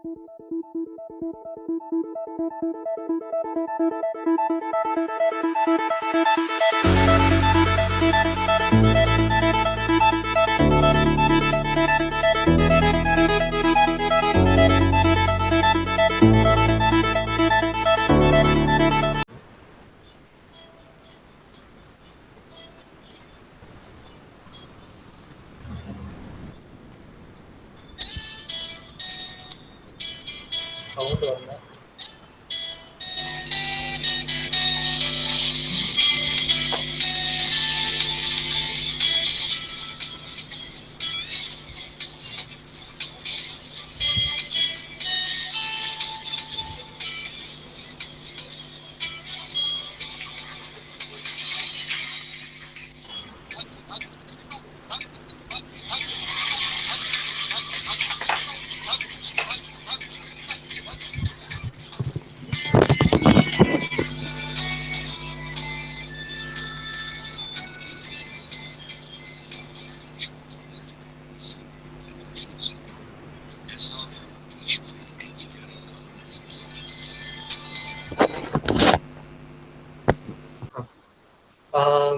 Sound வரல.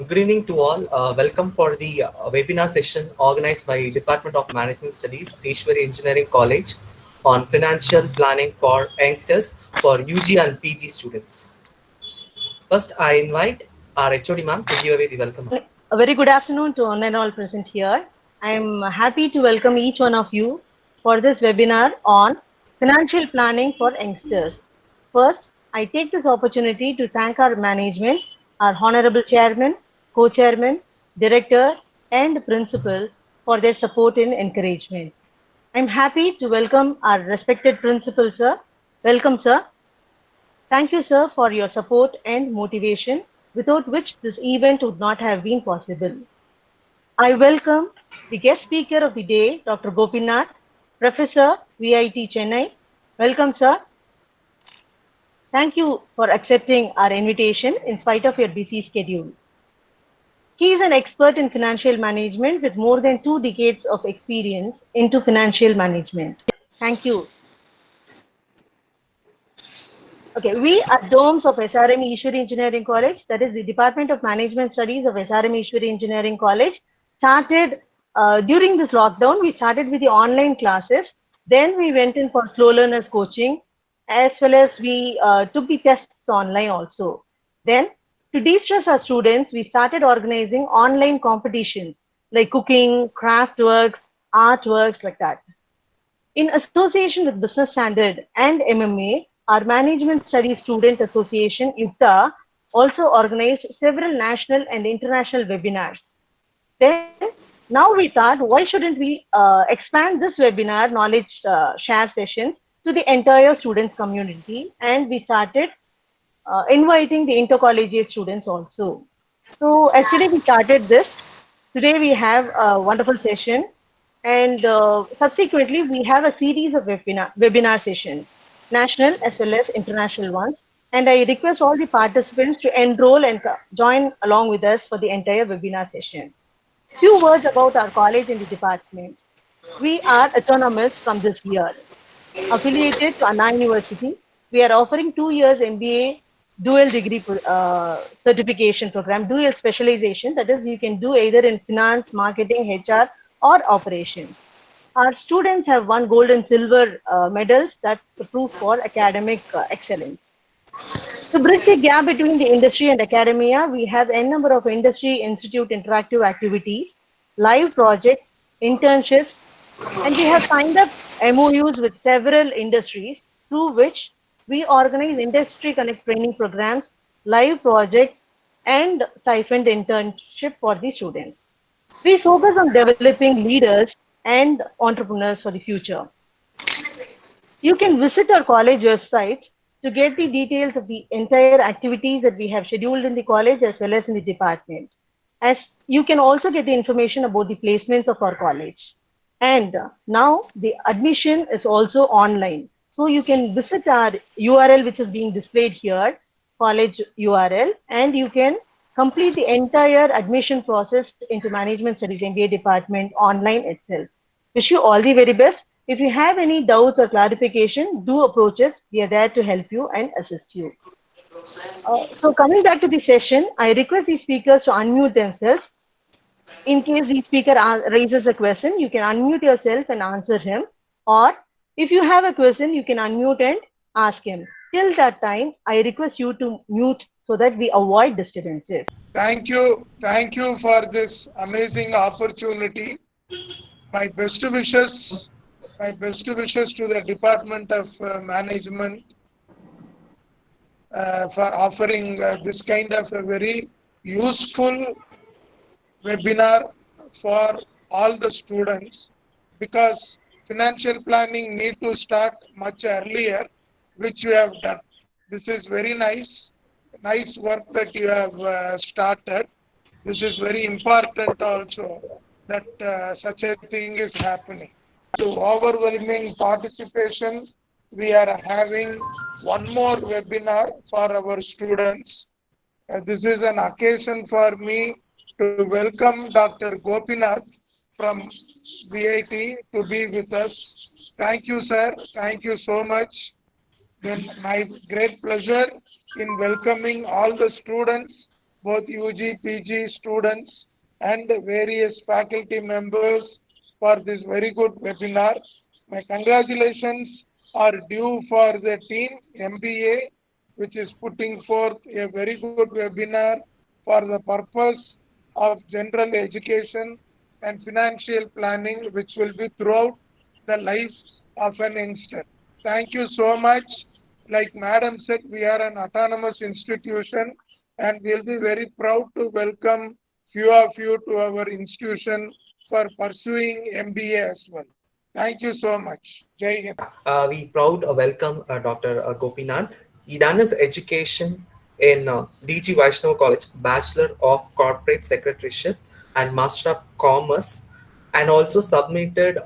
Good evening to all. Welcome for the webinar session organized by Department of Management Studies, Ishwari Engineering College on financial planning for youngsters for UG and PG students. First, I invite our HOD ma'am to give away the welcome. A very good afternoon to one and all present here. I am happy to welcome each one of you for this webinar on financial planning for youngsters. First, I take this opportunity to thank our management, our honorable chairman, co-chairman, director, and principal for their support and encouragement. I'm happy to welcome our respected principal, sir. Welcome, sir. Thank you, sir, for your support and motivation, without which this event would not have been possible. I welcome the guest speaker of the day, Dr. Gopinath, Professor, VIT Chennai. Welcome, sir. Thank you for accepting our invitation in spite of your busy schedule. He is an expert in financial management with more than 2 decades of experience into financial management. Thank you. Okay, we are domes of SRM Ishwari Engineering College, that is the Department of Management Studies of SRM Ishwari Engineering College, started during this lockdown. We started with the online classes. Then we went in for slow learners coaching, as well as we took the tests online also. Then to de-stress our students, we started organizing online competitions like cooking, craft works, artworks like that. In association with Business Standard and MMA, our Management Studies Student Association, UPTA, also organized several national and international webinars. Then, now we thought, why shouldn't we expand this webinar knowledge share sessions to the entire students community? And we started inviting the intercollegiate students also. So yesterday we started this. Today we have a wonderful session, and subsequently we have a series of webinar sessions, national as well as international ones. And I request all the participants to enroll and join along with us for the entire webinar session. Few words about our college and the department. We are autonomous from this year, affiliated to Anna University. We are offering 2 years MBA dual degree certification program, dual specialization. That is, you can do either in finance, marketing, HR, or operations. Our students have won gold and silver medals. That's the proof for academic excellence. To bridge the gap between the industry and academia, we have a number of industry institute interactive activities, live projects, internships, and we have signed up MOUs with several industries through which we organize industry connect training programs, live projects, and stipend internship for the students. We focus on developing leaders and entrepreneurs for the future. You can visit our college website to get the details of the entire activities that we have scheduled in the college as well as in the department. As you can also get the information about the placements of our college. And now the admission is also online. So you can visit our URL, which is being displayed here, college URL, and you can complete the entire admission process into Management Studies MBA department online itself. Wish you all the very best. If you have any doubts or clarification, do approach us. We are there to help you and assist you. So coming back to the session, I request the speakers to unmute themselves. In case the speaker raises a question, you can unmute yourself and answer him. Or if you have a question, you can unmute and ask him. Till that time, I request you to mute so that we avoid disturbances. Thank you for this amazing opportunity. My best wishes to the Department of Management for offering this kind of a very useful webinar for all the students, because financial planning need to start much earlier, which you have done. This is very nice work that you have started. This is very important also that such a thing is happening. To overwhelming participation, we are having one more webinar for our students. This is an occasion for me to welcome Dr. Gopinath from VIT to be with us. Thank you, sir. Thank you so much. Then my great pleasure in welcoming all the students, both UG, PG students and various faculty members for this very good webinar. My congratulations are due for the team MBA, which is putting forth a very good webinar for the purpose of general education and financial planning, which will be throughout the life of an youngster. Thank you so much. Like Madam said, we are an autonomous institution and we'll be very proud to welcome few of you to our institution for pursuing MBA as well. Thank you so much. Jai Hind. We proud welcome Dr. Gopinath. He done his education in DG Vaishnava College, Bachelor of Corporate Secretaryship and Master of Commerce, and also submitted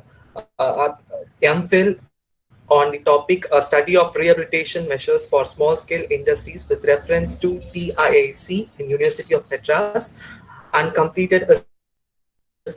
MPhil on the topic a study of rehabilitation measures for small scale industries with reference to TIAC in University of Madras, and completed a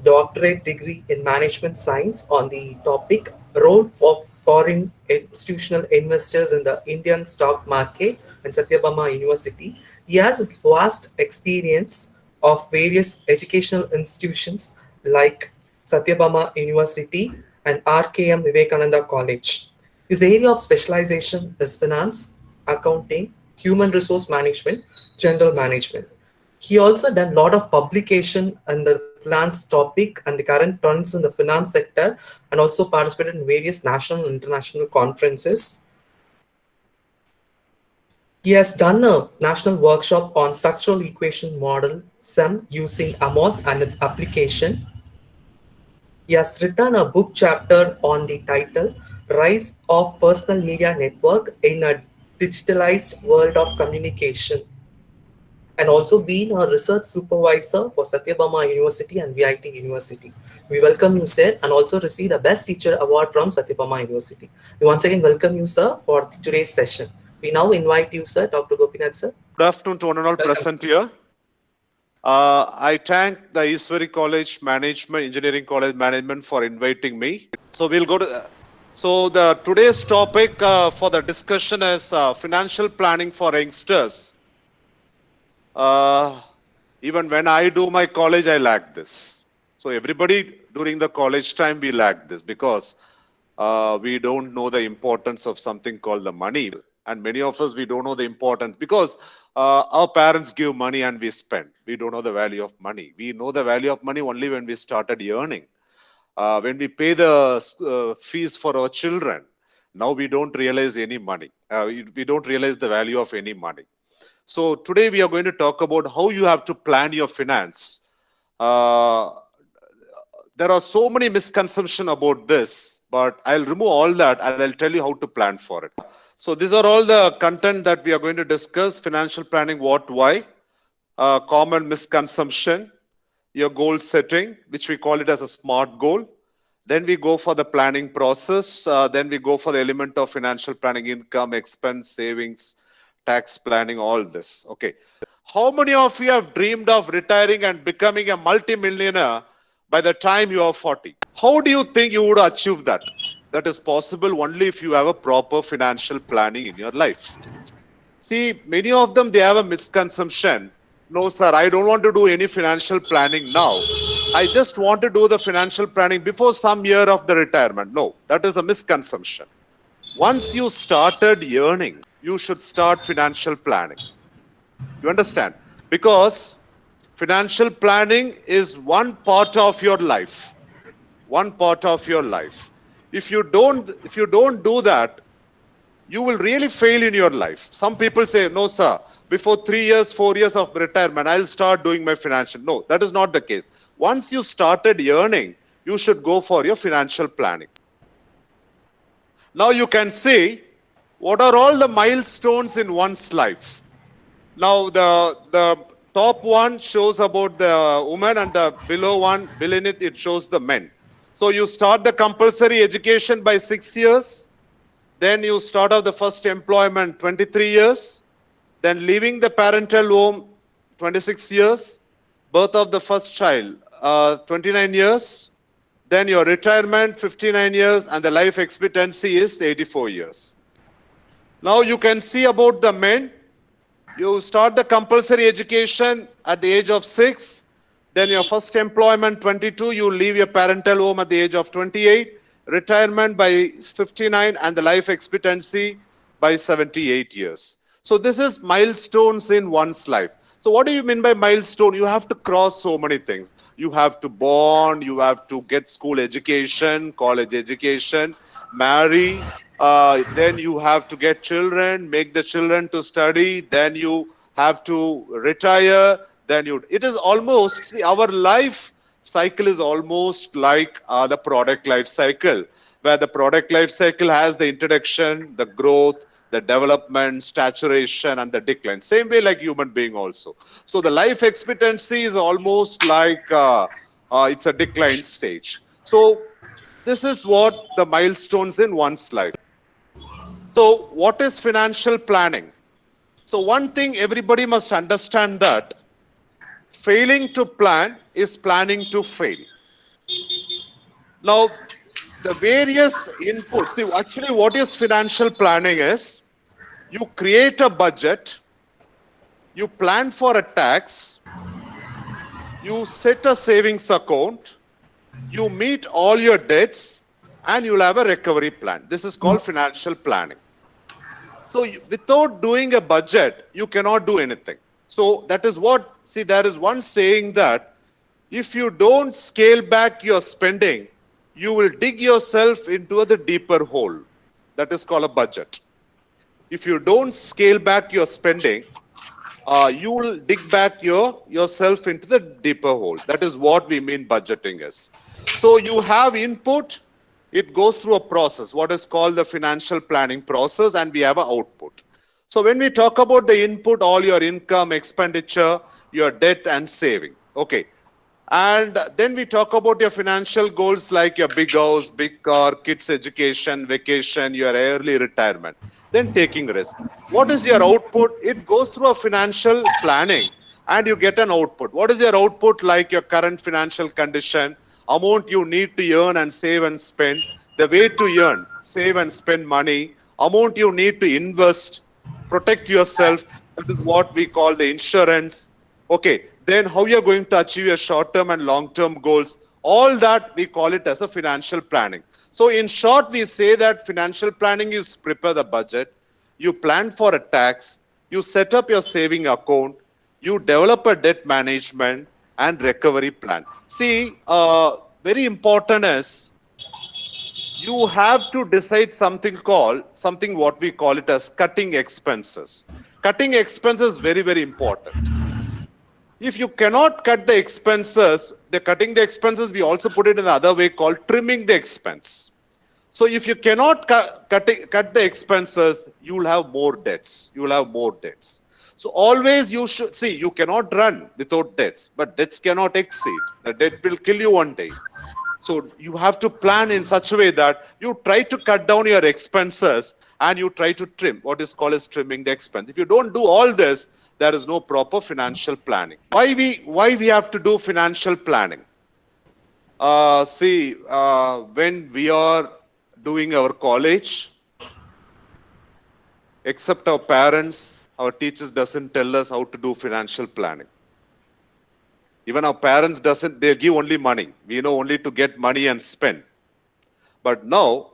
doctorate degree in management science on the topic role of foreign institutional investors in the Indian stock market in Satyabama University. He has a vast experience of various educational institutions like Satyabama University and RKM Vivekananda College. His area of specialization is finance, accounting, human resource management, general management. He also done a lot of publication on the finance topic and the current trends in the finance sector, and also participated in various national and international conferences. He has done a national workshop on structural equation model SEM using AMOS and its application. He has written a book chapter on the title Rise of Personal Media Network in a Digitalized World of Communication, and also been a research supervisor for Satyabama University and VIT University. We welcome you, sir, and also received the Best Teacher Award from Satyabama University. We once again welcome you, sir, for today's session. We now invite you, sir, Dr. Gopinath, sir. Good afternoon to one and all present here. I thank the Eastbury College Management, Engineering College Management for inviting me. So we'll go to, the today's topic for the discussion is financial planning for youngsters. Even when I do my college, I lack this. So everybody during the college time, we lack this because we don't know the importance of something called the money. And many of us, we don't know the importance because our parents give money and we spend. We don't know the value of money. We know the value of money only when we started earning. When we pay the fees for our children, now we don't realize any money. We don't realize the value of any money. So today we are going to talk about how you have to plan your finance. There are so many misconceptions about this, but I'll remove all that and I'll tell you how to plan for it. So these are all the content that we are going to discuss: financial planning, what, why, common misconception, your goal setting, which we call it as a SMART goal. Then we go for the planning process. Then we go for the element of financial planning: income, expense, savings, tax planning, all this. Okay. How many of you have dreamed of retiring and becoming a multimillionaire by the time you are 40? How do you think you would achieve that? That is possible only if you have a proper financial planning in your life. See, many of them, they have a misconception. No, sir, I don't want to do any financial planning now. I just want to do the financial planning before some year of the retirement. No, that is a misconception. Once you started earning, you should start financial planning. You understand? Because financial planning is one part of your life. One part of your life. If you don't do that, you will really fail in your life. Some people say, no, sir, before 3 years, 4 years of retirement, I'll start doing my financial. No, that is not the case. Once you started earning, you should go for your financial planning. Now you can see what are all the milestones in one's life. Now the top one shows about the woman and the below one, below it shows the men. So you start the compulsory education by 6 years. Then you start off the first employment 23 years. Then leaving the parental home 26 years. Birth of the first child 29 years. Then your retirement 59 years and the life expectancy is 84 years. Now you can see about the men. You start the compulsory education at the age of 6. Then your first employment 22. You leave your parental home at the age of 28. Retirement by 59 and the life expectancy by 78 years. So this is milestones in one's life. So what do you mean by milestone? You have to cross so many things. You have to born, you have to get school education, college education, marry, then you have to get children, make the children to study, then you have to retire, then it is almost, see, our life cycle is almost like the product life cycle, where the product life cycle has the introduction, the growth, the development, saturation, and the decline. Same way like human being also. So the life expectancy is almost like it's a decline stage. So this is what the milestones in one's life. So what is financial planning? So one thing everybody must understand that failing to plan is planning to fail. Now, the various inputs, see, actually what is financial planning is, you create a budget, you plan for a tax, you set a savings account, you meet all your debts, and you'll have a recovery plan. This is called financial planning. So without doing a budget, you cannot do anything. So that is what, see, there is one saying that if you don't scale back your spending, you will dig yourself into the deeper hole. That is called a budget. If you don't scale back your spending, you will dig back yourself into the deeper hole. That is what we mean budgeting is. So you have input, it goes through a process, what is called the financial planning process, and we have an output. So when we talk about the input, all your income, expenditure, your debt and saving. Okay. And then we talk about your financial goals like your big house, big car, kids' education, vacation, your early retirement. Then taking risk. What is your output? It goes through a financial planning and you get an output. What is your output? Like your current financial condition, amount you need to earn and save and spend, the way to earn, save and spend money, amount you need to invest, protect yourself. That is what we call the insurance. Okay. Then how you're going to achieve your short-term and long-term goals. All that we call it as a financial planning. So in short, we say that financial planning is prepare the budget, you plan for a tax, you set up your saving account, you develop a debt management and recovery plan. See, very important is you have to decide something what we call it as cutting expenses. Cutting expenses is very, very important. If you cannot cut the expenses, cutting the expenses, we also put it in the other way called trimming the expense. So if you cannot cut the expenses, you will have more debts. You will have more debts. So always you should see, you cannot run without debts, but debts cannot exceed. The debt will kill you one day. So you have to plan in such a way that you try to cut down your expenses and you try to trim, what is called as trimming the expense. If you don't do all this, there is no proper financial planning. Why we have to do financial planning? When we are doing our college, except our parents, our teachers doesn't tell us how to do financial planning. Even our parents doesn't, they give only money. We know only to get money and spend. But now,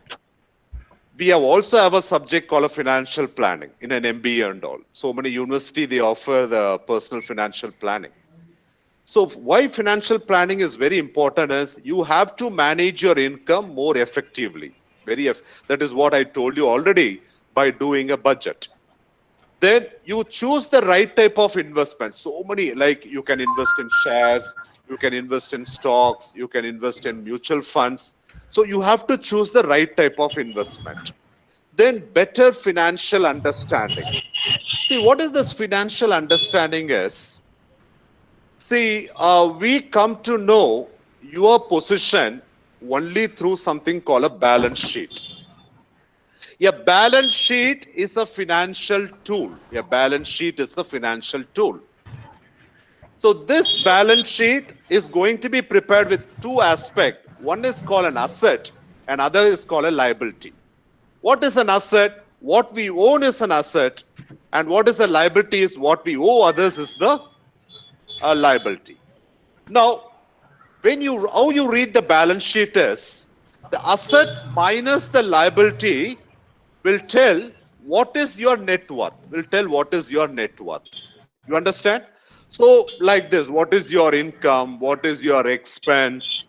we also have a subject called a financial planning in an MBA and all. So many universities, they offer the personal financial planning. So why financial planning is very important is you have to manage your income more effectively. That is what I told you already by doing a budget. Then you choose the right type of investment. So many, like you can invest in shares, you can invest in stocks, you can invest in mutual funds. So you have to choose the right type of investment. Then better financial understanding. See, what is this financial understanding is? See, we come to know your position only through something called a balance sheet. A balance sheet is a financial tool. A balance sheet is a financial tool. So this balance sheet is going to be prepared with two aspects. One is called an asset and other is called a liability. What is an asset? What we own is an asset, and what is a liability is what we owe others is the liability. Now, how you read the balance sheet is the asset minus the liability will tell what is your net worth. Will tell what is your net worth. You understand? So, like this, what is your income? What is your expense?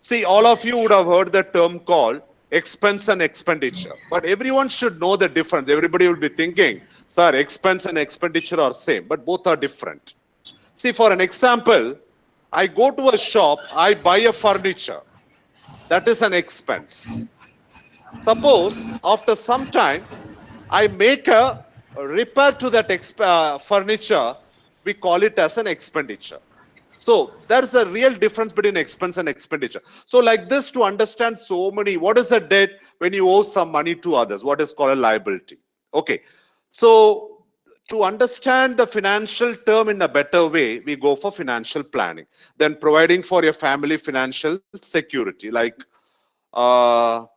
See, all of you would have heard the term called expense and expenditure, but everyone should know the difference. Everybody will be thinking, sir, expense and expenditure are same, but both are different. See, for an example, I go to a shop, I buy a furniture. That is an expense. Suppose after some time, I make a repair to that furniture, we call it as an expenditure. So there's a real difference between expense and expenditure. So like this, to understand so many, what is a debt when you owe some money to others? What is called a liability? Okay. So to understand the financial term in a better way, we go for financial planning. Then providing for your family financial security, like what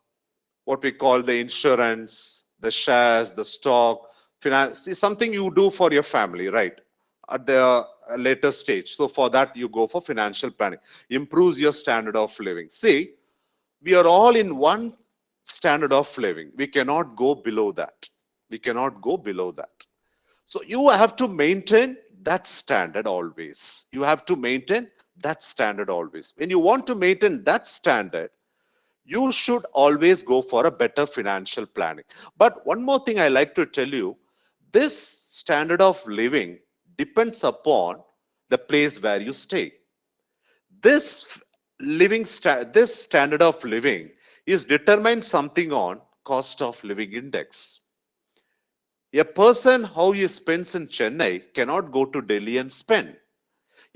we call the insurance, the shares, the stock, finance is something you do for your family, right? At the later stage. So for that, you go for financial planning. Improves your standard of living. See, we are all in one standard of living. We cannot go below that. We cannot go below that. So you have to maintain that standard always. You have to maintain that standard always. When you want to maintain that standard, you should always go for a better financial planning. But one more thing I like to tell you, this standard of living depends upon the place where you stay. This this standard of living is determined something on cost of living index. A person how he spends in Chennai cannot go to Delhi and spend.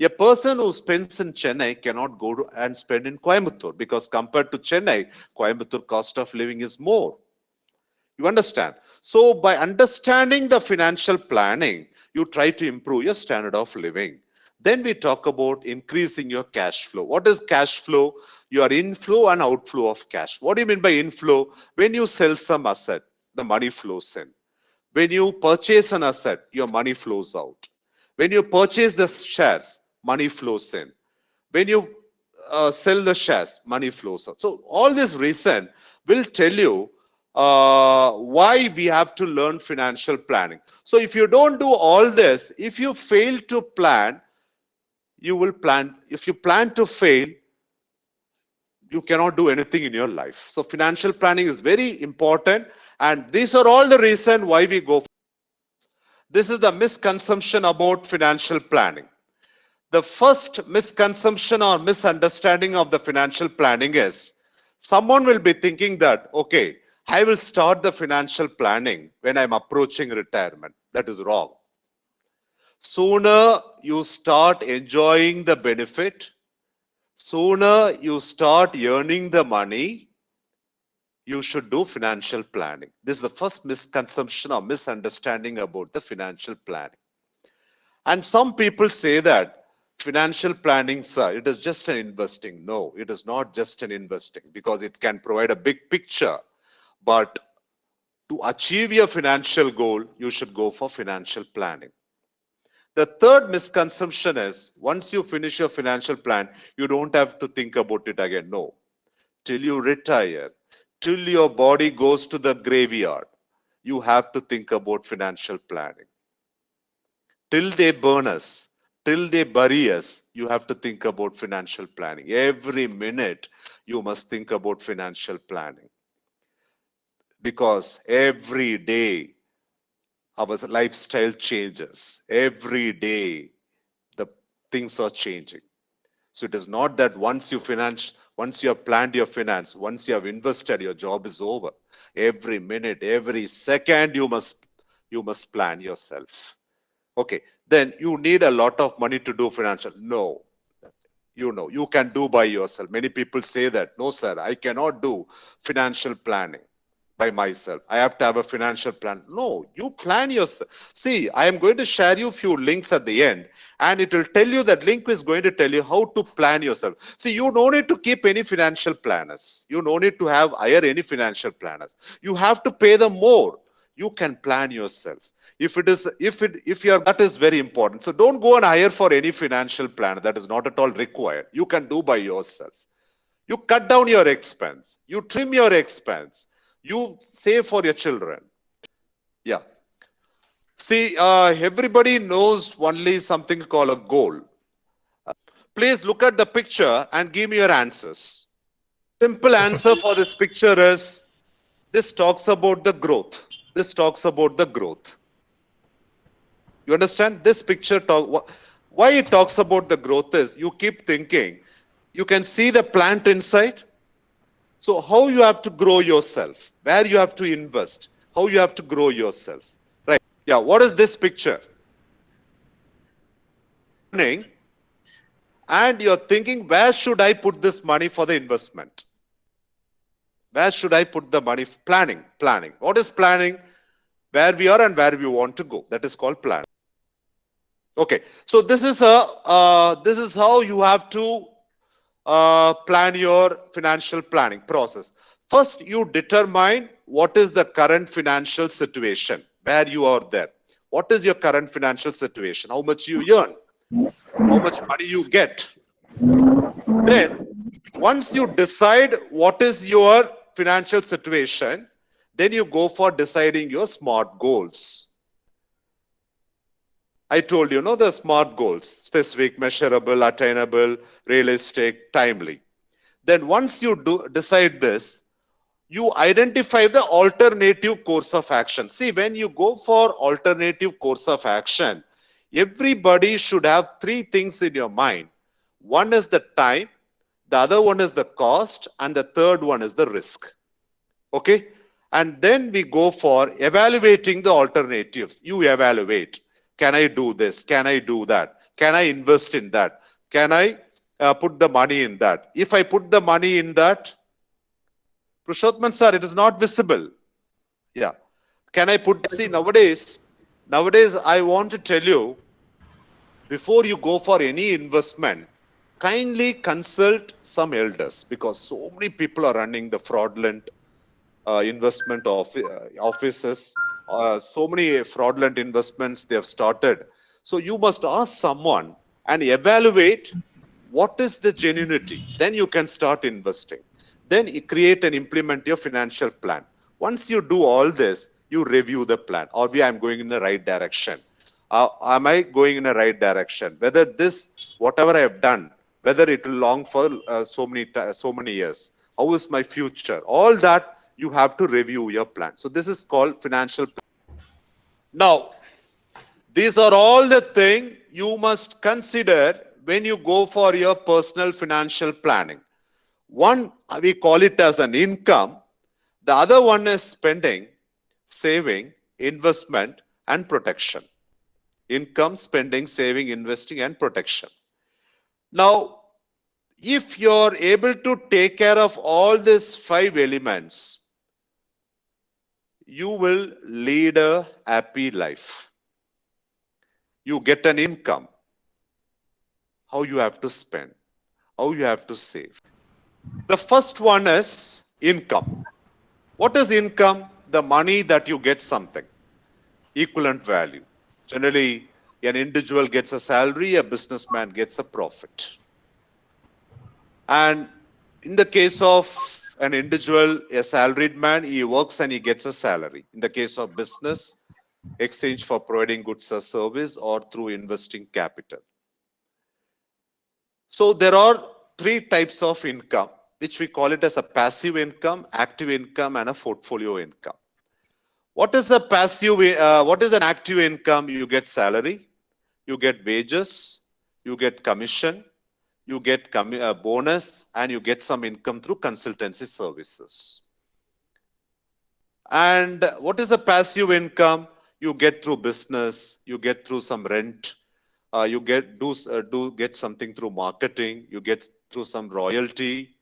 A person who spends in Chennai cannot go to and spend in Coimbatore, because compared to Chennai, Coimbatore cost of living is more. You understand? So by understanding the financial planning, you try to improve your standard of living. Then we talk about increasing your cash flow. What is cash flow? Your inflow and outflow of cash. What do you mean by inflow? When you sell some asset, the money flows in. When you purchase an asset, your money flows out. When you purchase the shares, money flows in. When you sell the shares, money flows out. So all this reason will tell you why we have to learn financial planning. So if you don't do all this, if you fail to plan, you will plan. If you plan to fail, you cannot do anything in your life. So financial planning is very important, and these are all the reasons why we go. This is the misconception about financial planning. The first misconception or misunderstanding of the financial planning is someone will be thinking that, okay, I will start the financial planning when I'm approaching retirement. That is wrong. Sooner you start enjoying the benefit, sooner you start earning the money, you should do financial planning. This is the first misconception or misunderstanding about the financial planning. And some people say that financial planning, sir, it is just an investing. No, it is not just an investing, because it can provide a big picture. But to achieve your financial goal, you should go for financial planning. The third misconception is once you finish your financial plan, you don't have to think about it again. No. Till you retire, till your body goes to the graveyard, you have to think about financial planning. Till they burn us, till they bury us, you have to think about financial planning. Every minute, you must think about financial planning. Because every day, our lifestyle changes. Every day, the things are changing. So it is not that once you have planned your finance, once you have invested, your job is over. Every minute, every second, you must plan yourself. Okay, then you need a lot of money to do financial. No, you can do by yourself. Many people say that, no, sir, I cannot do financial planning by myself. I have to have a financial plan. No, you plan yourself. See, I am going to share you a few links at the end, and it will tell you, that link is going to tell you how to plan yourself. See, you don't need to keep any financial planners. You don't need to hire any financial planners. You have to pay them more. You can plan yourself. If your gut is very important. So don't go and hire for any financial planner. That is not at all required. You can do by yourself. You cut down your expense. You trim your expense. You save for your children. Yeah. See, everybody knows only something called a goal. Please look at the picture and give me your answers. Simple answer for this picture is, this talks about the growth. This talks about the growth. You understand? This picture why it talks about the growth is, you keep thinking, you can see the plant inside. So how you have to grow yourself, where you have to invest, how you have to grow yourself. Right. Yeah, what is this picture? And you're thinking, where should I put this money for the investment? Where should I put the money? Planning. What is planning? Where we are and where we want to go. That is called planning. Okay, so this is how you have to plan your financial planning process. First, you determine what is the current financial situation, where you are there. What is your current financial situation? How much you earn? How much money you get? Then, once you decide what is your financial situation, then you go for deciding your SMART goals. I told you, the SMART goals: specific, measurable, attainable, realistic, timely. Then once you decide this, you identify the alternative course of action. See, when you go for alternative course of action, everybody should have three things in your mind. One is the time, the other one is the cost, and the third one is the risk. Okay? And then we go for evaluating the alternatives. You evaluate. Can I do this? Can I do that? Can I invest in that? Can I put the money in that? If I put the money in that, Purushottam sir, it is not visible. Yeah. Can I put, see, nowadays, I want to tell you, before you go for any investment, kindly consult some elders, because so many people are running the fraudulent investment offices. So many fraudulent investments they have started. So you must ask someone and evaluate what is the genuinity. Then you can start investing. Then you create and implement your financial plan. Once you do all this, you review the plan. Or I'm going in the right direction. Am I going in the right direction? Whether this, whatever I have done, whether it will long for so many years. How is my future? All that you have to review your plan. So this is called financial plan. Now, these are all the things you must consider when you go for your personal financial planning. One, we call it as an income. The other one is spending, saving, investment, and protection. Income, spending, saving, investing, and protection. Now, if you're able to take care of all these 5 elements, you will lead a happy life. You get an income. How you have to spend, how you have to save. The first one is income. What is income? The money that you get something, equivalent value. Generally, an individual gets a salary, a businessman gets a profit. And in the case of an individual, a salaried man, he works and he gets a salary. In the case of business, exchange for providing goods or service or through investing capital. So there are three types of income, which we call it as a passive income, active income, and a portfolio income. What is a passive, what is an active income? You get salary, you get wages, you get commission, you get bonus, and you get some income through consultancy services. And what is a passive income? You get through business, you get through some rent, you get something through marketing, you get through some royalty,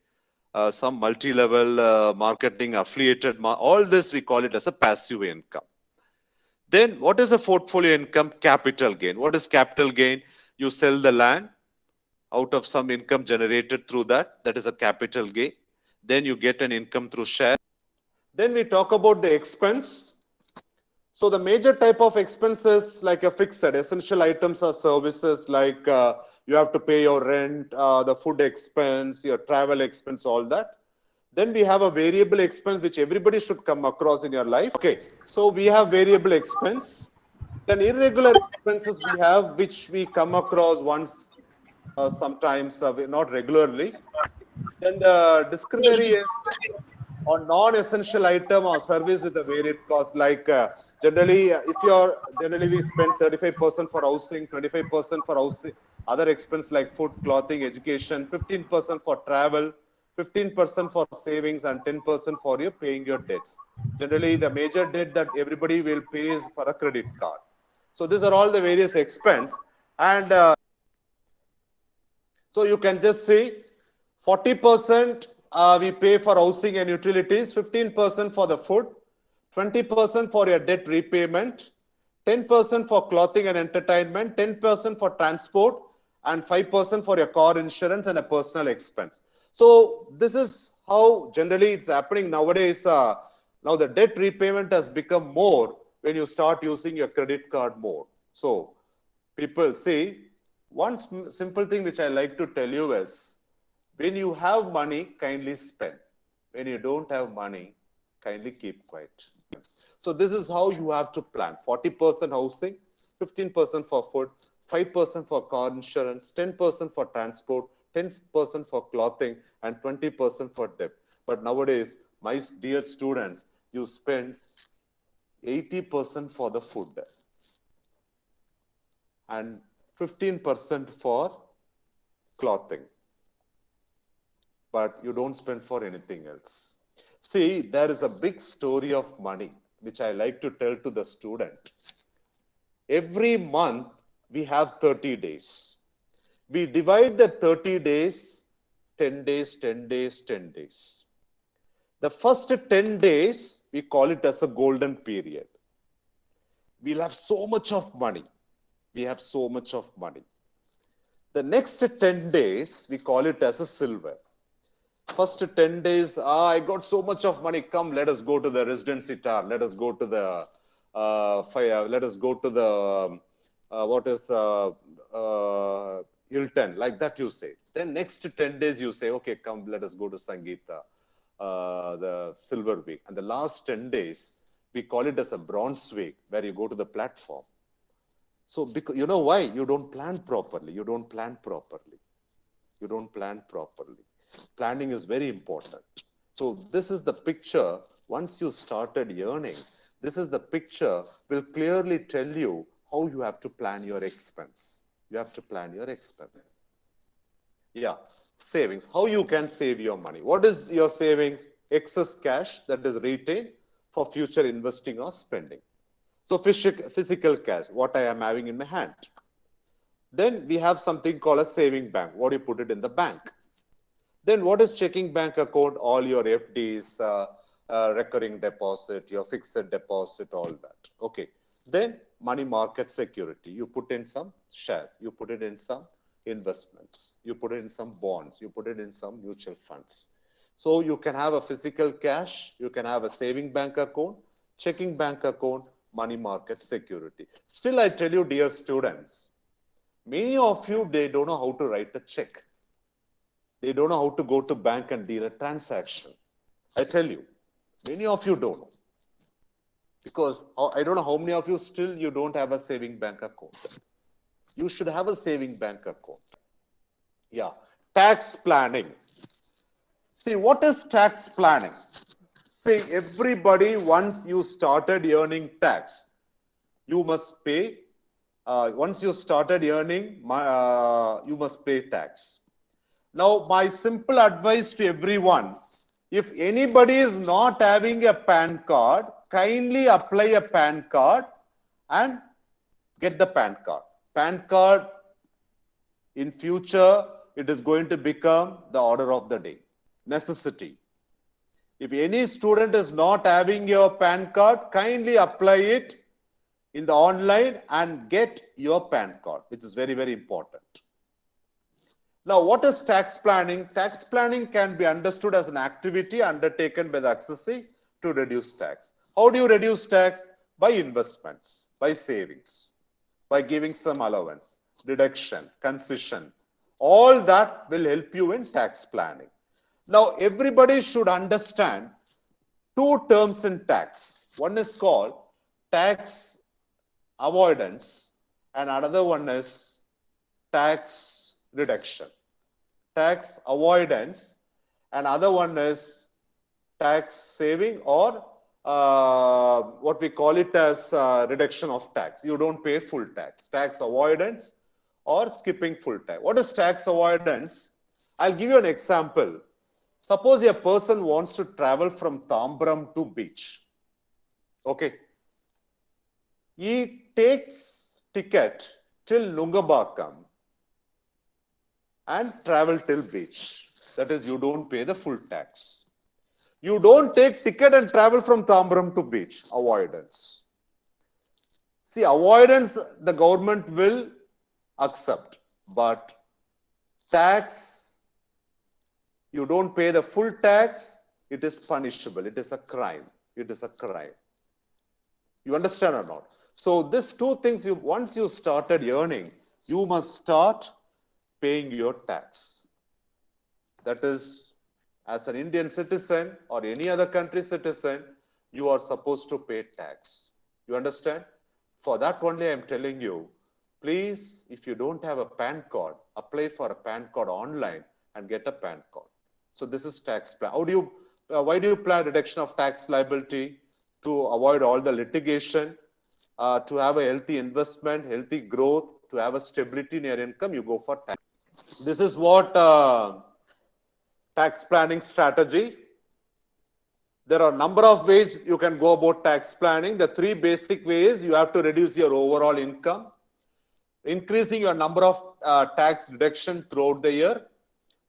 some multi-level marketing affiliated, all this we call it as a passive income. Then what is a portfolio income? Capital gain. What is capital gain? You sell the land out of some income generated through that. That is a capital gain. Then you get an income through share. Then we talk about the expense. So the major type of expenses like a fixed essential items or services like you have to pay your rent, the food expense, your travel expense, all that. Then we have a variable expense which everybody should come across in your life. Okay, so we have variable expense. Then irregular expenses we have which we come across once, sometimes not regularly. Then the discretionary is on non-essential item or service with a varied cost. Like generally, if you're generally we spend 35% for housing, 25% for housing, other expense like food, clothing, education, 15% for travel, 15% for savings, and 10% for you paying your debts. Generally, the major debt that everybody will pay is for a credit card. So these are all the various expense, and so you can just see 40% we pay for housing and utilities, 15% for the food, 20% for your debt repayment, 10% for clothing and entertainment, 10% for transport, and 5% for your car insurance and a personal expense. So this is how generally it's happening nowadays. Now the debt repayment has become more when you start using your credit card more. So people see, one simple thing which I like to tell you is, when you have money, kindly spend. When you don't have money, kindly keep quiet. So this is how you have to plan. 40% housing, 15% for food, 5% for car insurance, 10% for transport, 10% for clothing, and 20% for debt. But nowadays, my dear students, you spend 80% for the food and 15% for clothing, but you don't spend for anything else. See, there is a big story of money, which I like to tell to the student. Every month, we have 30 days. We divide the 30 days, 10 days, 10 days, 10 days. The first 10 days, we call it as a golden period. We'll have so much of money. We have so much of money. The next 10 days, we call it as a silver. First 10 days, I got so much of money. Come, let us go to the residency tower. Let us go to the fire. Let us go to the Hilton. Like that you say. Then next 10 days you say, okay, come, let us go to Sangeeta, the silver week. And the last 10 days, we call it as a bronze week, where you go to the platform. So, because you know why? You don't plan properly. You don't plan properly. You don't plan properly. Planning is very important. So this is the picture. Once you started earning, this is the picture will clearly tell you how you have to plan your expense. You have to plan your expense. Yeah, savings. How you can save your money. What is your savings? Excess cash that is retained for future investing or spending. So physical cash, what I am having in my hand. Then we have something called a saving bank. What do you put it in the bank? Then what is checking bank account? All your FDs, recurring deposit, your fixed deposit, all that. Okay. Then money market security. You put in some shares. You put it in some investments. You put it in some bonds. You put it in some mutual funds. So you can have a physical cash, you can have a saving bank account, checking bank account, money market security. Still, I tell you, dear students, many of you, they don't know how to write a check. They don't know how to go to bank and deal a transaction. I tell you, many of you don't know. Because I don't know how many of you still you don't have a saving bank account. You should have a saving bank account. Yeah. Tax planning. See, what is tax planning? See, everybody, once you started earning tax, you must pay. Once you started earning, you must pay tax. Now, my simple advice to everyone, if anybody is not having a PAN card, kindly apply a PAN card and get the PAN card. PAN card, in future, it is going to become the order of the day, necessity. If any student is not having your PAN card, kindly apply it in the online and get your PAN card, which is very, very important. Now, what is tax planning? Tax planning can be understood as an activity undertaken by the assessee to reduce tax. How do you reduce tax? By investments, by savings, by giving some allowance, deduction, concession. All that will help you in tax planning. Now, everybody should understand two terms in tax. One is called tax avoidance and another one is tax reduction. Tax avoidance and other one is tax saving or what we call it as reduction of tax. You don't pay full tax. Tax avoidance or skipping full tax. What is tax avoidance? I'll give you an example. Suppose a person wants to travel from Tambram to beach. Okay. He takes ticket till Nungambakam and travel till beach. That is, you don't pay the full tax. You don't take ticket and travel from Tambram to beach. Avoidance. See, avoidance the government will accept, but tax, you don't pay the full tax, it is punishable. It is a crime. It is a crime. You understand or not? So these two things, once you started earning, you must start paying your tax. That is, as an Indian citizen or any other country citizen, you are supposed to pay tax. You understand? For that only I am telling you, please, if you don't have a PAN card, apply for a PAN card online and get a PAN card. So this is tax plan. How do you, why do you plan reduction of tax liability? To avoid all the litigation, to have a healthy investment, healthy growth, to have a stability in your income, you go for tax. This is what tax planning strategy. There are a number of ways you can go about tax planning. The three basic ways: you have to reduce your overall income, increasing your number of tax deduction throughout the year,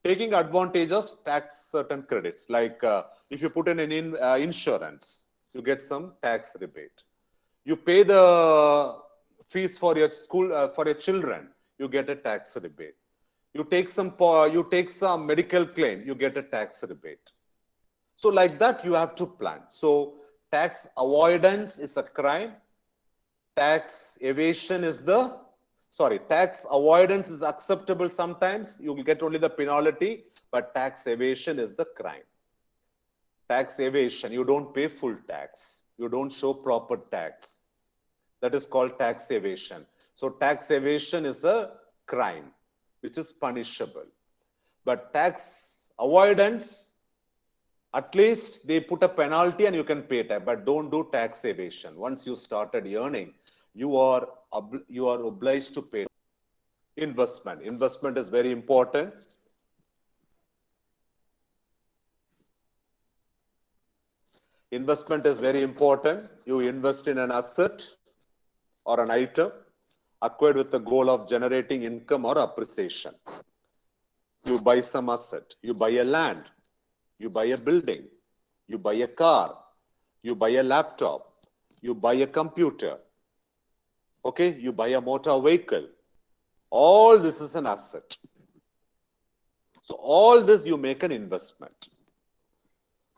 taking advantage of tax certain credits. Like if you put in an insurance, you get some tax rebate. You pay the fees for your school, for your children, you get a tax rebate. You take some medical claim, you get a tax rebate. So like that, you have to plan. So tax avoidance is a crime. Tax evasion is tax avoidance is acceptable sometimes. You will get only the penalty, but tax evasion is the crime. Tax evasion, you don't pay full tax. You don't show proper tax. That is called tax evasion. So tax evasion is a crime, which is punishable. But tax avoidance, at least they put a penalty and you can pay tax, but don't do tax evasion. Once you started earning, you are obliged to pay. Investment. Investment is very important. Investment is very important. You invest in an asset or an item acquired with the goal of generating income or appreciation. You buy some asset, you buy a land, you buy a building, you buy a car, you buy a laptop, you buy a computer, okay, you buy a motor vehicle. All this is an asset. So all this you make an investment.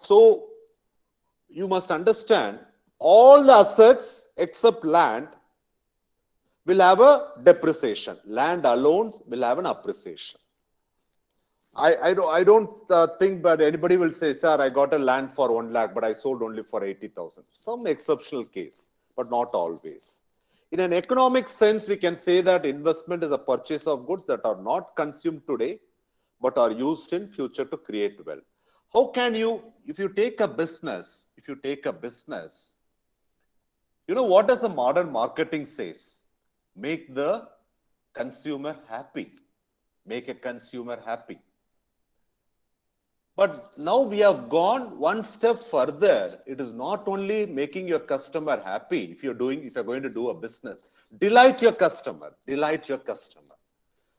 So you must understand all the assets except land will have a depreciation. Land alone will have an appreciation. I don't think that anybody will say, sir, I got a land for 1 lakh, but I sold only for 80,000. Some exceptional case, but not always. In an economic sense, we can say that investment is a purchase of goods that are not consumed today, but are used in future to create wealth. How can you, if you take a business, you know what does the modern marketing says? Make the consumer happy. Make a consumer happy. But now we have gone one step further. It is not only making your customer happy. If you're going to do a business, delight your customer. Delight your customer.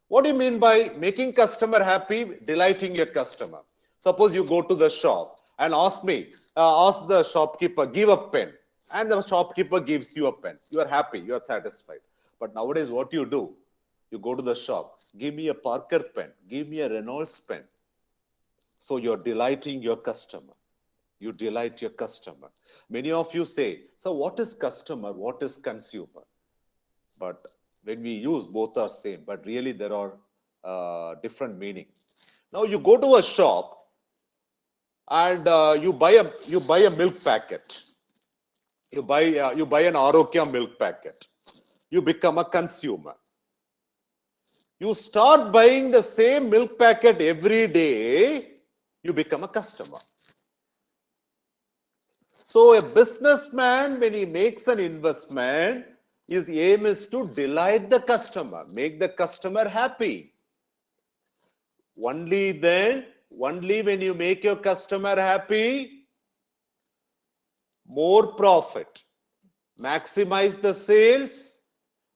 What do you mean by making customer happy? Delighting your customer. Suppose you go to the shop and ask the shopkeeper, give a pen, and the shopkeeper gives you a pen. You are happy. You are satisfied. But nowadays, what you do? You go to the shop. Give me a Parker pen. Give me a Reynolds pen. So you're delighting your customer. You delight your customer. Many of you say, so what is customer? What is consumer? But when we use, both are same, but really there are different meaning. Now you go to a shop and you buy a milk packet. You buy an Arokya milk packet. You become a consumer. You start buying the same milk packet every day, you become a customer. So a businessman, when he makes an investment, his aim is to delight the customer, make the customer happy. Only when you make your customer happy, more profit, maximize the sales,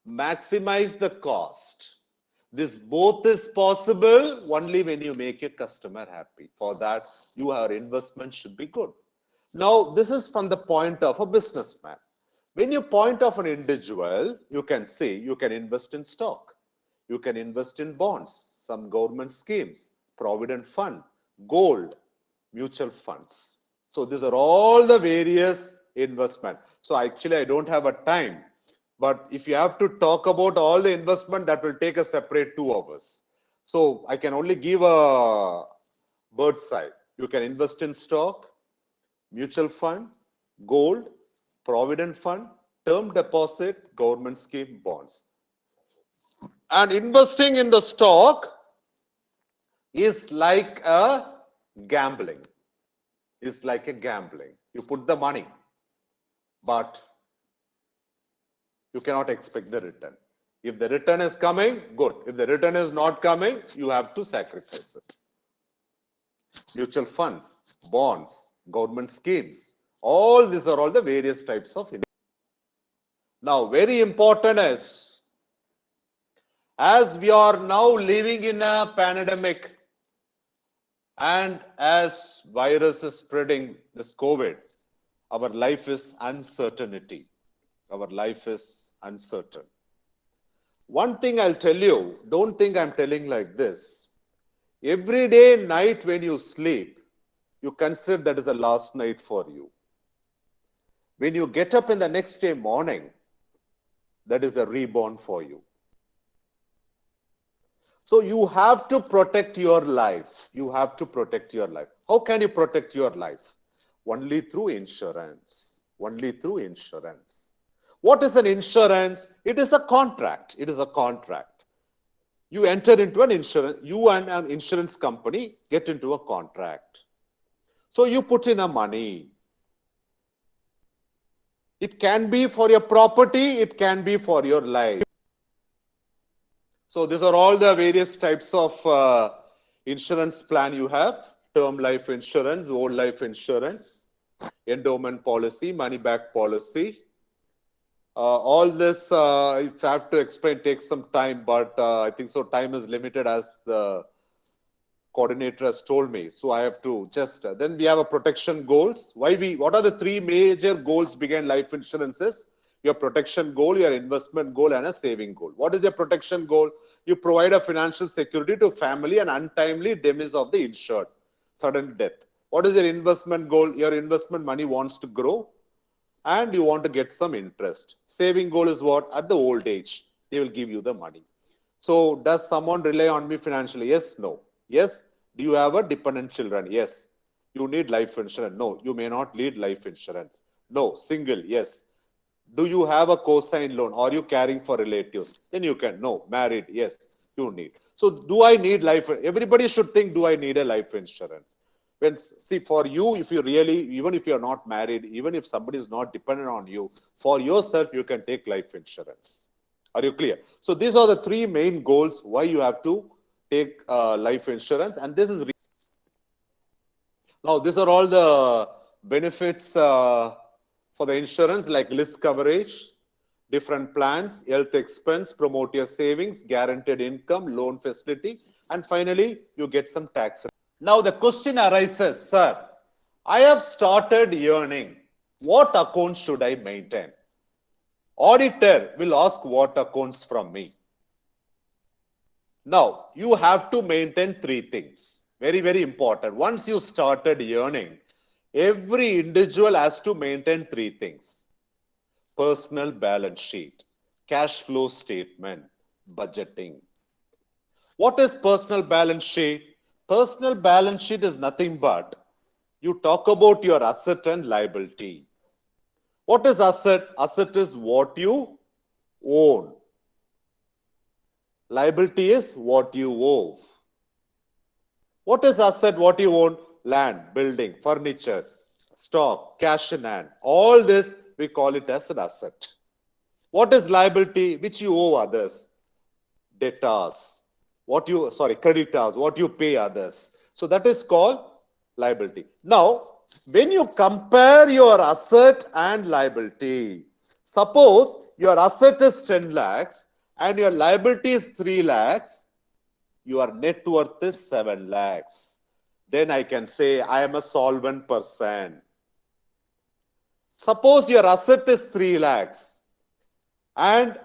maximize the cost. This both is possible only when you make your customer happy. For that, your investment should be good. Now, this is from the point of a businessman. When you point of an individual, you can say you can invest in stock, you can invest in bonds, some government schemes, provident fund, gold, mutual funds. So these are all the various investment. So actually, I don't have a time. But if you have to talk about all the investment, that will take a separate 2 hours. So I can only give a bird's eye. You can invest in stock, mutual fund, gold, provident fund, term deposit, government scheme, bonds. And investing in the stock is like a gambling. It's like a gambling. You put the money, but you cannot expect the return. If the return is coming, good. If the return is not coming, you have to sacrifice it. Mutual funds, bonds, government schemes, all these are all the various types of investment. Now, very important is, as we are now living in a pandemic and as virus is spreading, this COVID, our life is uncertainty. Our life is uncertain. One thing I'll tell you, don't think I'm telling like this. Every day, night when you sleep, you consider that is the last night for you. When you get up in the next day morning, that is a reborn for you. So you have to protect your life. You have to protect your life. How can you protect your life? Only through insurance. Only through insurance. What is an insurance? It is a contract. It is a contract. You enter into an insurance, you and an insurance company get into a contract. So you put in a money. It can be for your property, it can be for your life. So these are all the various types of insurance plan you have. Term life insurance, whole life insurance, endowment policy, money back policy. All this, if I have to explain, takes some time, but I think so time is limited as the coordinator has told me. So I have to just, then we have a protection goals. What are the 3 major goals behind life insurances? Your protection goal, your investment goal, and a saving goal. What is your protection goal? You provide a financial security to family and untimely demise of the insured, sudden death. What is your investment goal? Your investment money wants to grow and you want to get some interest. Saving goal is what? At the old age, they will give you the money. So does someone rely on me financially? Yes, no. Yes. Do you have a dependent children? Yes. You need life insurance? No. You may not need life insurance. No. Single? Yes. Do you have a co-sign loan? Are you caring for relatives? Then you can. No. Married? Yes. You need. So do I need life? Everybody should think, do I need a life insurance? When, see, for you, if you really, even if you're not married, even if somebody is not dependent on you, for yourself, you can take life insurance. Are you clear? So these are the three main goals why you have to take life insurance. And this is now these are all the benefits for the insurance, like list coverage, different plans, health expense, promote your savings, guaranteed income, loan facility, and finally you get some tax. Now the question arises, sir, I have started earning. What account should I maintain? Auditor will ask what accounts from me. Now, you have to maintain three things. Very, very important. Once you started earning, every individual has to maintain three things. Personal balance sheet, cash flow statement, budgeting. What is personal balance sheet? Personal balance sheet is nothing but you talk about your asset and liability. What is asset? Asset is what you own. Liability is what you owe. What is asset? What you own? Land, building, furniture, stock, cash in hand. All this we call it as an asset. What is liability? Which you owe others. Debtors. Creditors. What you pay others. So that is called liability. Now, when you compare your asset and liability, suppose your asset is 10 lakhs and your liability is 3 lakhs, your net worth is 7 lakhs. Then I can say I am a solvent person. Suppose your asset is 3 lakhs and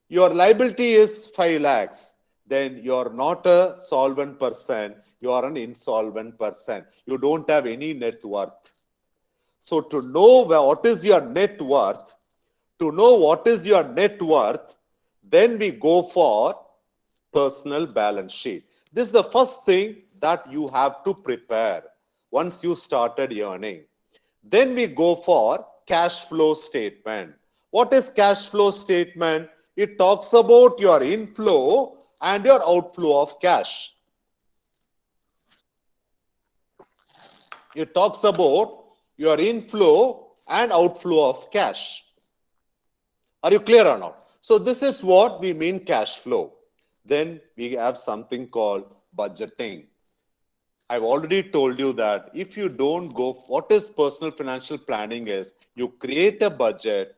your liability is 5 lakhs. Then you are not a solvent person, you are an insolvent person. You don't have any net worth. So to know what is your net worth, then we go for personal balance sheet. This is the first thing that you have to prepare once you started earning. Then we go for cash flow statement. What is cash flow statement? It talks about your inflow and your outflow of cash. It talks about your inflow and outflow of cash. Are you clear or not? So this is what we mean cash flow. Then we have something called budgeting. I've already told you that if you don't go, what is personal financial planning is, you create a budget,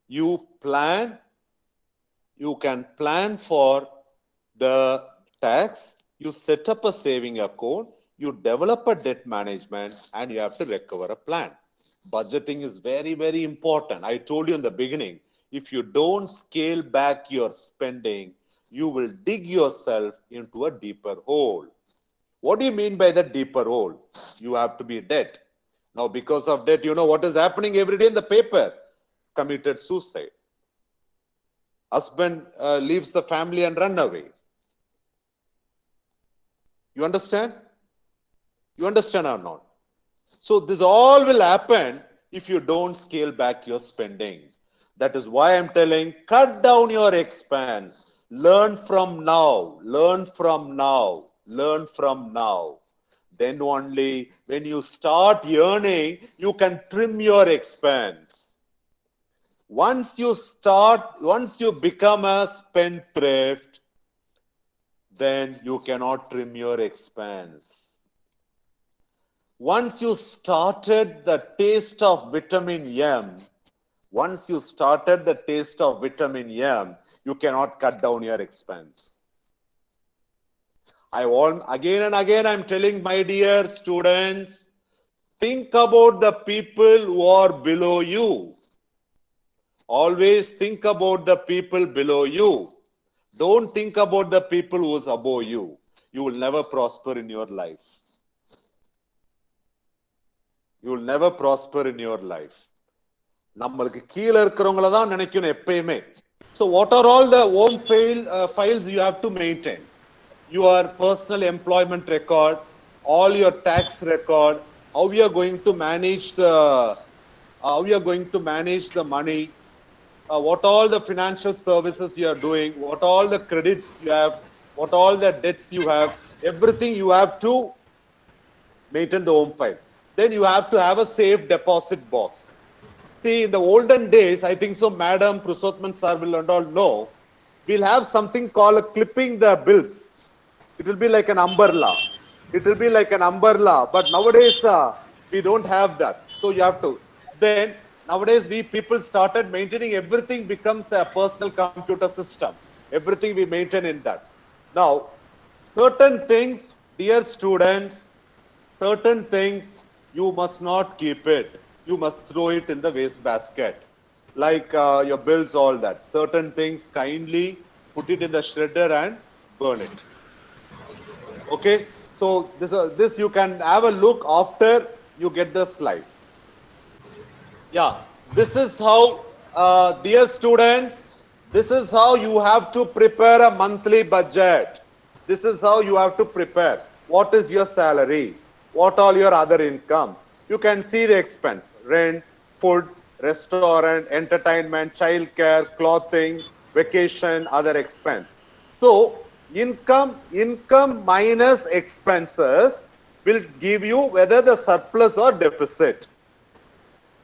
you plan, you can plan for the tax, you set up a saving account, you develop a debt management, and you have to recover a plan. Budgeting is very, very important. I told you in the beginning, if you don't scale back your spending, you will dig yourself into a deeper hole. What do you mean by the deeper hole? You have to be debt. Now, because of debt, you know what is happening every day in the paper? Committed suicide. Husband leaves the family and run away. You understand? You understand or not? So this all will happen if you don't scale back your spending. That is why I'm telling, cut down your expense. Learn from now. Learn from now. Learn from now. Then only when you start earning, you can trim your expense. Once you become a spendthrift, then you cannot trim your expense. Once you started the taste of vitamin M, you cannot cut down your expense. Again and again, I'm telling my dear students, think about the people who are below you. Always think about the people below you. Don't think about the people who is above you. You will never prosper in your life. You will never prosper in your life. நம்மளுக்கு கீழே இருக்கிறவங்கள தான் நினைக்கணும் எப்பயுமே. So what are all the home files you have to maintain? Your personal employment record, all your tax record, how you are going to manage the money, what all the financial services you are doing, what all the credits you have, what all the debts you have, everything you have to maintain the home file. Then you have to have a safe deposit box. See, in the olden days, I think so, Madam Purushottam sir will and all know, we'll have something called clipping the bills. It will be like an umbrella. It will be like an umbrella. But nowadays, we don't have that. So you have to. Then, nowadays, people started maintaining everything becomes a personal computer system. Everything we maintain in that. Now, certain things, dear students, certain things, you must not keep it. You must throw it in the waste basket. Like your bills, all that. Certain things, kindly put it in the shredder and burn it. Okay? So this you can have a look after you get the slide. Yeah, this is how, dear students, this is how you have to prepare a monthly budget. This is how you have to prepare. What is your salary? What are your other incomes? You can see the expense, rent, food, restaurant, entertainment, childcare, clothing, vacation, other expense. So income minus expenses will give you whether the surplus or deficit.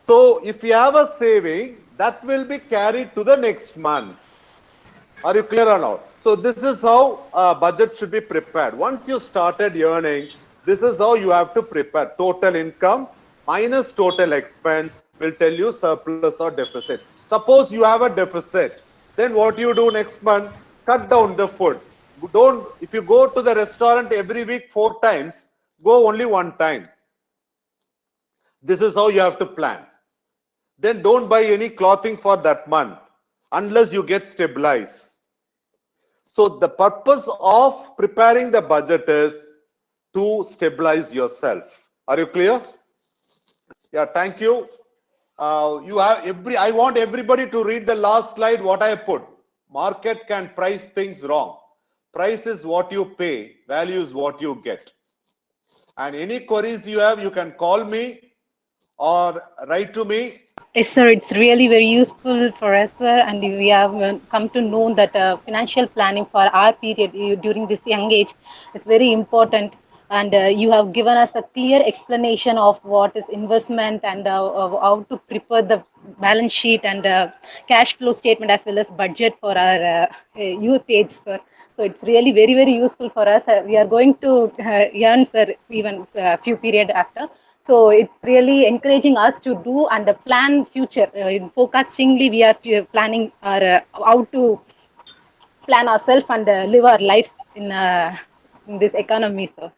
So if you have a saving, that will be carried to the next month. Are you clear or not? So this is how a budget should be prepared. Once you started earning, this is how you have to prepare. Total income minus total expense will tell you surplus or deficit. Suppose you have a deficit, then what you do next month? Cut down the food. If you go to the restaurant every week 4 times, go only 1 time. This is how you have to plan. Then don't buy any clothing for that month unless you get stabilized. So the purpose of preparing the budget is to stabilize yourself. Are you clear? Yeah, thank you. I want everybody to read the last slide, what I put. Market can price things wrong. Price is what you pay, value is what you get. And any queries you have, you can call me or write to me. Yes, sir. It's really very useful for us, sir, and we have come to know that financial planning for our period during this young age is very important. And you have given us a clear explanation of what is investment and how to prepare the balance sheet and cash flow statement as well as budget for our youth age, sir. So it's really very, very useful for us. We are going to earn, sir, even a few period after. So it's really encouraging us to do and plan future. Forecastingly, we are planning our how to plan ourselves and live our life in this economy, sir.